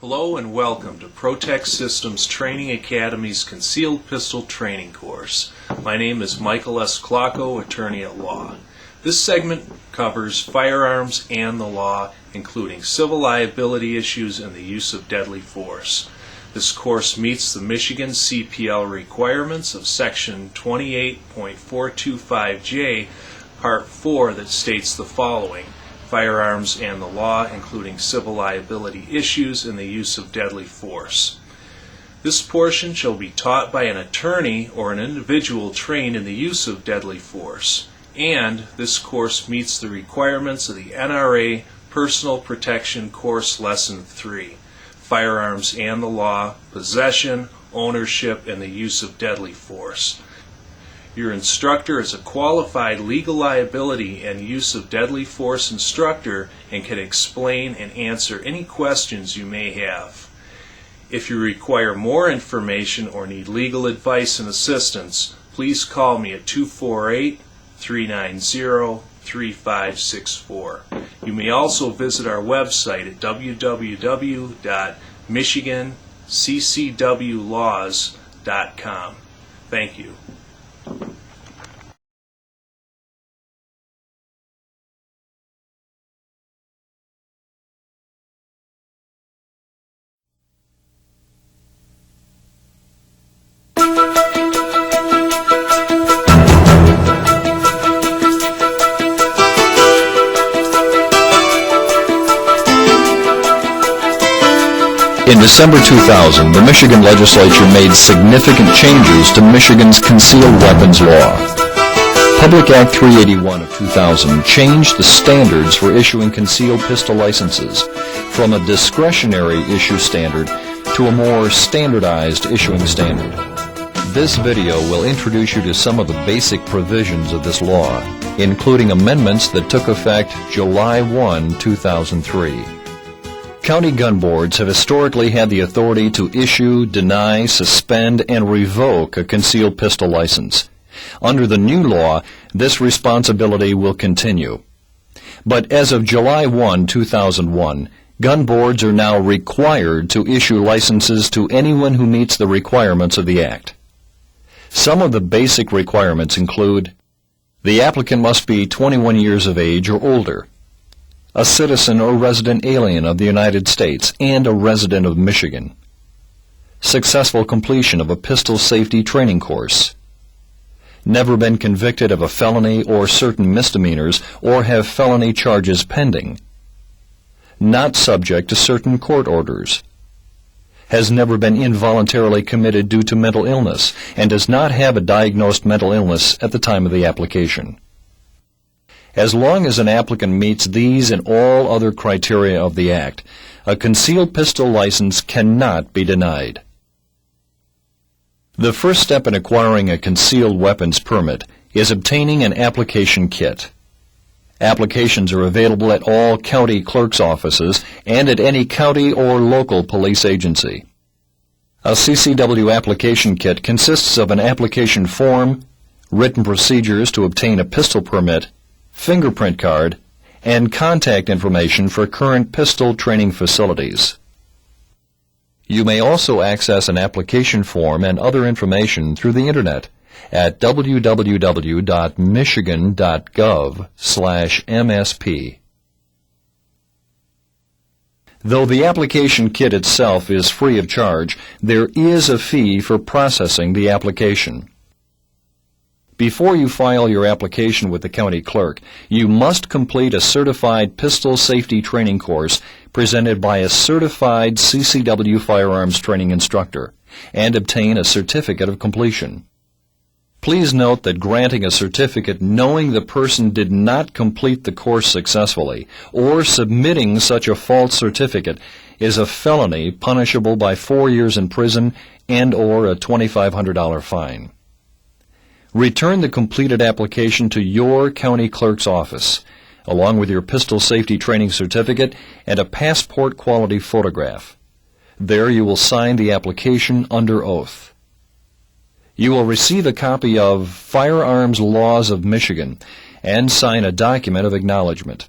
Hello and welcome to Protect Systems Training Academy's Concealed Pistol Training Course. My name is Michael S. Klockow, attorney at law. This segment covers firearms and the law, including civil liability issues and the use of deadly force. This course meets the Michigan CPL requirements of Section 28.425J, Part 4, that states the following: firearms and the law, including civil liability issues and the use of deadly force. This portion shall be taught by an attorney or an individual trained in the use of deadly force, and this course meets the requirements of the NRA Personal Protection Course Lesson 3, Firearms and the Law, Possession, Ownership, and the Use of Deadly Force. Your instructor is a qualified legal liability and use of deadly force instructor and can explain and answer any questions you may have. If you require more information or need legal advice and assistance, please call me at 248-390-3564. You may also visit our website at www.michiganccwlaws.com. Thank you. In December 2000, the Michigan legislature made significant changes to Michigan's concealed weapons law. Public Act 381 of 2000 changed the standards for issuing concealed pistol licenses from a discretionary issue standard to a more standardized issuing standard. This video will introduce you to some of the basic provisions of this law, including amendments that took effect July 1, 2003. County gun boards have historically had the authority to issue, deny, suspend, and revoke a concealed pistol license. Under the new law, this responsibility will continue. But as of July 1, 2001, gun boards are now required to issue licenses to anyone who meets the requirements of the Act. Some of the basic requirements include: the applicant must be 21 years of age or older, a citizen or resident alien of the United States and a resident of Michigan, successful completion of a pistol safety training course, never been convicted of a felony or certain misdemeanors or have felony charges pending, not subject to certain court orders, has never been involuntarily committed due to mental illness and does not have a diagnosed mental illness at the time of the application. As long as an applicant meets these and all other criteria of the Act, a concealed pistol license cannot be denied. The first step in acquiring a concealed weapons permit is obtaining an application kit. Applications are available at all county clerk's offices and at any county or local police agency. A CCW application kit consists of an application form, written procedures to obtain a pistol permit, fingerprint card, and contact information for current pistol training facilities. You may also access an application form and other information through the Internet at www.michigan.gov/MSP. Though the application kit itself is free of charge, there is a fee for processing the application. Before you file your application with the county clerk, you must complete a certified pistol safety training course presented by a certified CCW firearms training instructor and obtain a certificate of completion. Please note that granting a certificate knowing the person did not complete the course successfully or submitting such a false certificate is a felony punishable by 4 years in prison and/or a $2,500 fine. Return the completed application to your county clerk's office, along with your pistol safety training certificate and a passport quality photograph. There you will sign the application under oath. You will receive a copy of Firearms Laws of Michigan and sign a document of acknowledgement.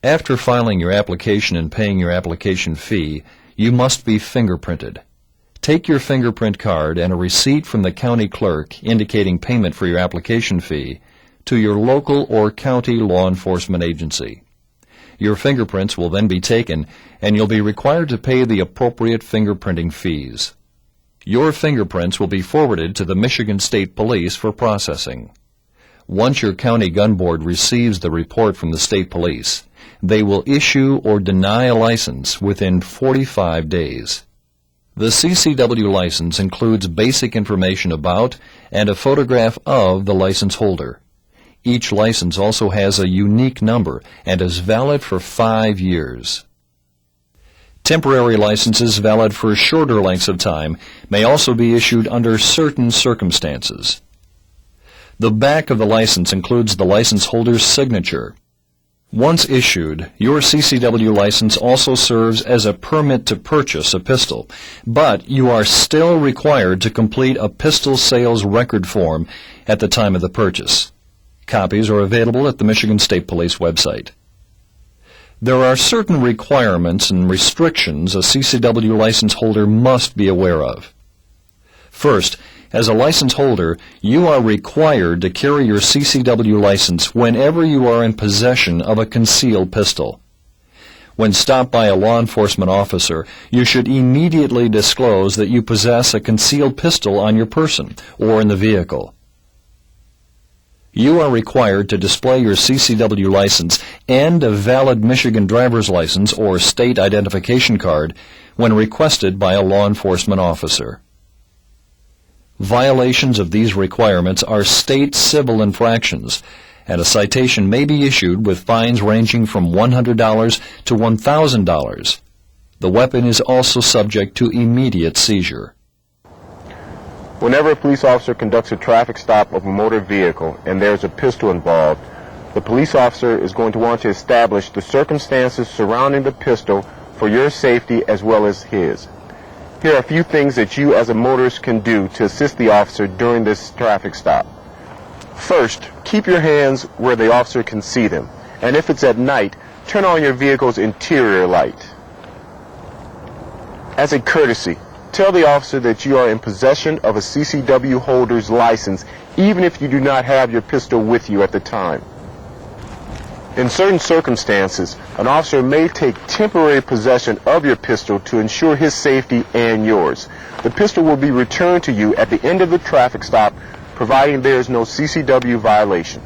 After filing your application and paying your application fee, you must be fingerprinted. Take your fingerprint card and a receipt from the county clerk indicating payment for your application fee to your local or county law enforcement agency. Your fingerprints will then be taken, and you'll be required to pay the appropriate fingerprinting fees. Your fingerprints will be forwarded to the Michigan State Police for processing. Once your county gun board receives the report from the state police, they will issue or deny a license within 45 days. The CCW license includes basic information about and a photograph of the license holder. Each license also has a unique number and is valid for 5 years. Temporary licenses valid for shorter lengths of time may also be issued under certain circumstances. The back of the license includes the license holder's signature. Once issued, your CCW license also serves as a permit to purchase a pistol, but you are still required to complete a pistol sales record form at the time of the purchase. Copies are available at the Michigan State Police website. There are certain requirements and restrictions a CCW license holder must be aware of. First, as a license holder, you are required to carry your CCW license whenever you are in possession of a concealed pistol. When stopped by a law enforcement officer, you should immediately disclose that you possess a concealed pistol on your person or in the vehicle. You are required to display your CCW license and a valid Michigan driver's license or state identification card when requested by a law enforcement officer. Violations of these requirements are state civil infractions, and a citation may be issued with fines ranging from $100 to $1,000. The weapon is also subject to immediate seizure. Whenever a police officer conducts a traffic stop of a motor vehicle and there's a pistol involved, the police officer is going to want to establish the circumstances surrounding the pistol for your safety as well as his. Here are a few things that you as a motorist can do to assist the officer during this traffic stop. First, keep your hands where the officer can see them, and if it's at night, turn on your vehicle's interior light. As a courtesy, tell the officer that you are in possession of a CCW holder's license, even if you do not have your pistol with you at the time. In certain circumstances, an officer may take temporary possession of your pistol to ensure his safety and yours. The pistol will be returned to you at the end of the traffic stop, providing there is no CCW violation.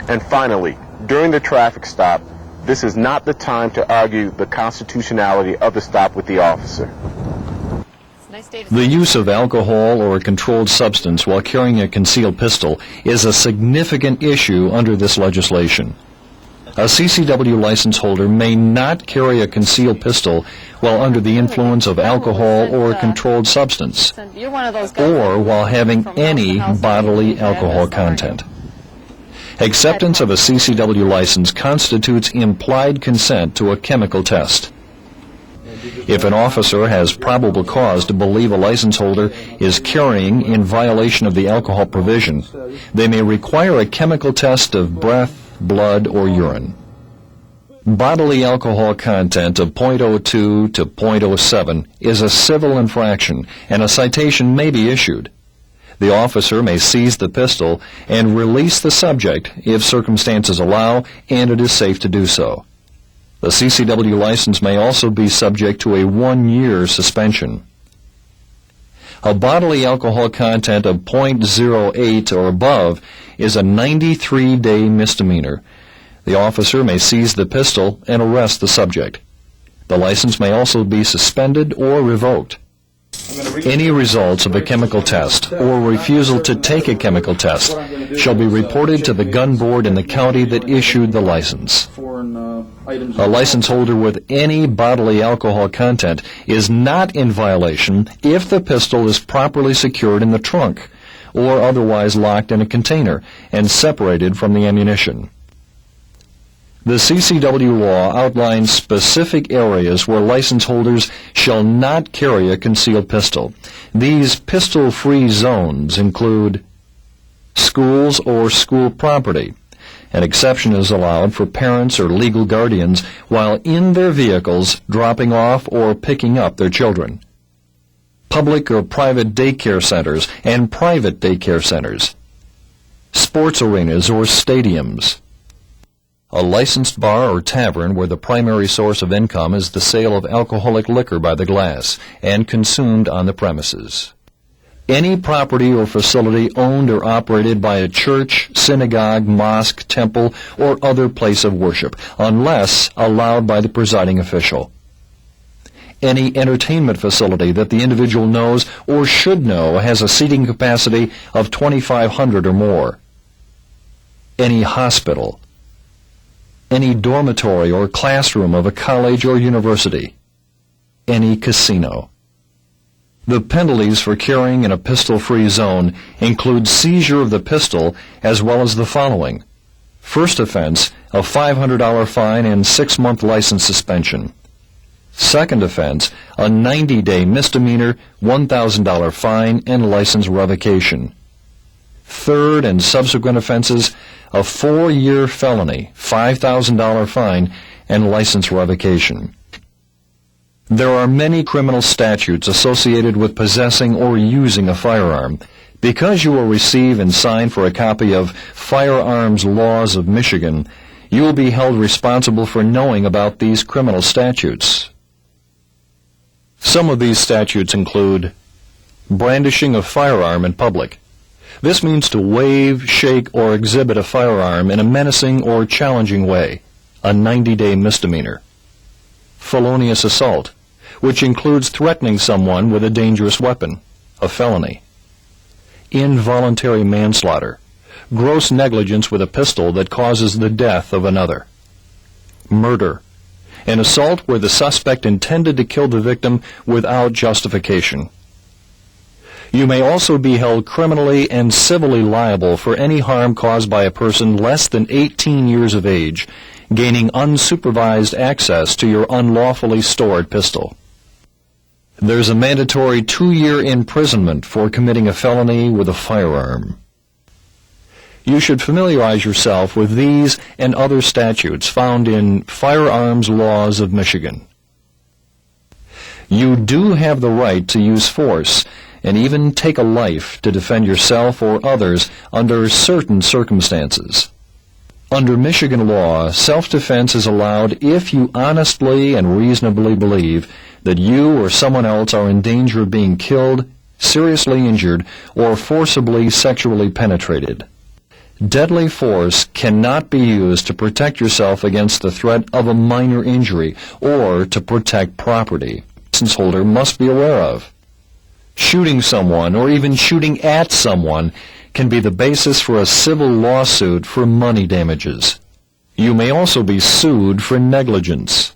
And finally, during the traffic stop, this is not the time to argue the constitutionality of the stop with the officer. The use of alcohol or a controlled substance while carrying a concealed pistol is a significant issue under this legislation. A CCW license holder may not carry a concealed pistol while under the influence of alcohol or a controlled substance, or while having any bodily alcohol content. Acceptance of a CCW license constitutes implied consent to a chemical test. If an officer has probable cause to believe a license holder is carrying in violation of the alcohol provision, they may require a chemical test of breath, blood, or urine. Bodily alcohol content of .02 to .07 is a civil infraction, and a citation may be issued. The officer may seize the pistol and release the subject if circumstances allow and it is safe to do so. The CCW license may also be subject to a 1-year suspension. A bodily alcohol content of .08 or above is a 93-day misdemeanor. The officer may seize the pistol and arrest the subject. The license may also be suspended or revoked. Any results of a chemical test or refusal to take a chemical test shall be reported to the gun board in the county that issued the license. A license holder with any bodily alcohol content is not in violation if the pistol is properly secured in the trunk or otherwise locked in a container and separated from the ammunition. The CCW law outlines specific areas where license holders shall not carry a concealed pistol. These pistol-free zones include schools or school property, An exception is allowed for parents or legal guardians while in their vehicles dropping off or picking up their children. Public or private daycare centers and private daycare centers. Sports arenas or stadiums. A licensed bar or tavern where the primary source of income is the sale of alcoholic liquor by the glass and consumed on the premises. Any property or facility owned or operated by a church, synagogue, mosque, temple, or other place of worship, unless allowed by the presiding official. Any entertainment facility that the individual knows or should know has a seating capacity of 2,500 or more. Any hospital. Any dormitory or classroom of a college or university. Any casino. The penalties for carrying in a pistol-free zone include seizure of the pistol as well as the following. First offense, a $500 fine and 6-month license suspension. Second offense, a 90-day misdemeanor, $1,000 fine and license revocation. Third and subsequent offenses, a 4-year felony, $5,000 fine, and license revocation. There are many criminal statutes associated with possessing or using a firearm. Because you will receive and sign for a copy of Firearms Laws of Michigan, you will be held responsible for knowing about these criminal statutes. Some of these statutes include brandishing a firearm in public. This means to wave, shake, or exhibit a firearm in a menacing or challenging way, a 90-day misdemeanor. Felonious assault, which includes threatening someone with a dangerous weapon, a felony. Involuntary manslaughter, gross negligence with a pistol that causes the death of another. Murder, an assault where the suspect intended to kill the victim without justification. You may also be held criminally and civilly liable for any harm caused by a person less than 18 years of age, gaining unsupervised access to your unlawfully stored pistol. There's a mandatory 2-year imprisonment for committing a felony with a firearm. You should familiarize yourself with these and other statutes found in Firearms Laws of Michigan. You do have the right to use force and even take a life to defend yourself or others under certain circumstances. Under Michigan law, self-defense is allowed if you honestly and reasonably believe that you or someone else are in danger of being killed, seriously injured, or forcibly sexually penetrated. Deadly force cannot be used to protect yourself against the threat of a minor injury or to protect property. The license holder must be aware of. Shooting someone or even shooting at someone can be the basis for a civil lawsuit for money damages. You may also be sued for negligence.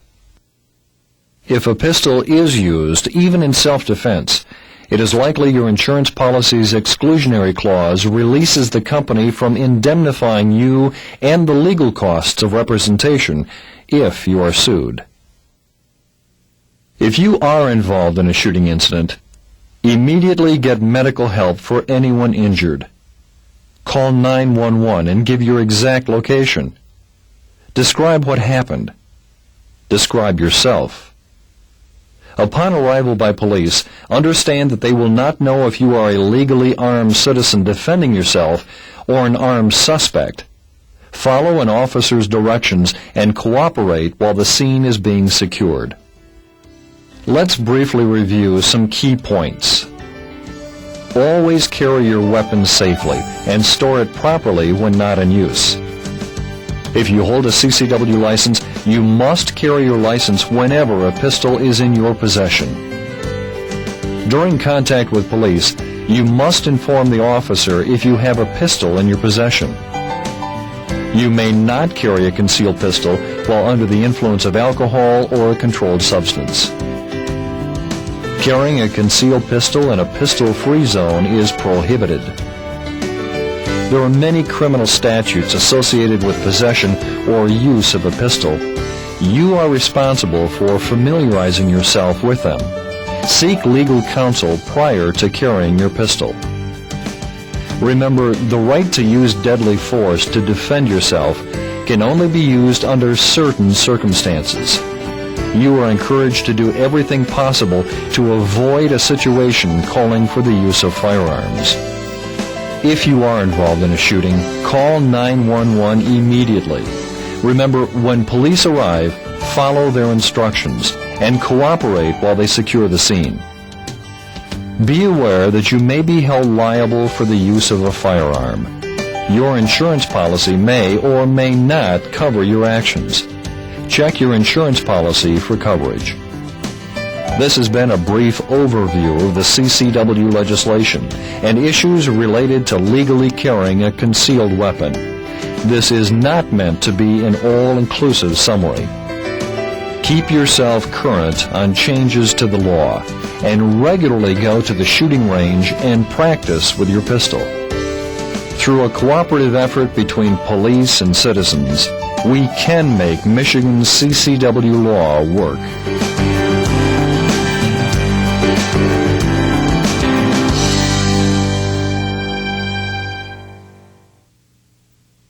If a pistol is used, even in self-defense, it is likely your insurance policy's exclusionary clause releases the company from indemnifying you and the legal costs of representation if you are sued. If you are involved in a shooting incident, immediately get medical help for anyone injured. Call 911 and give your exact location. Describe what happened. Describe yourself. Upon arrival by police, understand that they will not know if you are a legally armed citizen defending yourself or an armed suspect. Follow an officer's directions and cooperate while the scene is being secured. Let's briefly review some key points. Always carry your weapon safely and store it properly when not in use. If you hold a CCW license, you must carry your license whenever a pistol is in your possession. During contact with police, you must inform the officer if you have a pistol in your possession. You may not carry a concealed pistol while under the influence of alcohol or a controlled substance. Carrying a concealed pistol in a pistol-free zone is prohibited. There are many criminal statutes associated with possession or use of a pistol. You are responsible for familiarizing yourself with them. Seek legal counsel prior to carrying your pistol. Remember, the right to use deadly force to defend yourself can only be used under certain circumstances. You are encouraged to do everything possible to avoid a situation calling for the use of firearms. If you are involved in a shooting, call 911 immediately. Remember, when police arrive, follow their instructions and cooperate while they secure the scene. Be aware that you may be held liable for the use of a firearm. Your insurance policy may or may not cover your actions. Check your insurance policy for coverage. This has been a brief overview of the CCW legislation and issues related to legally carrying a concealed weapon. This is not meant to be an all-inclusive summary. Keep yourself current on changes to the law and regularly go to the shooting range and practice with your pistol. Through a cooperative effort between police and citizens, we can make Michigan's CCW law work.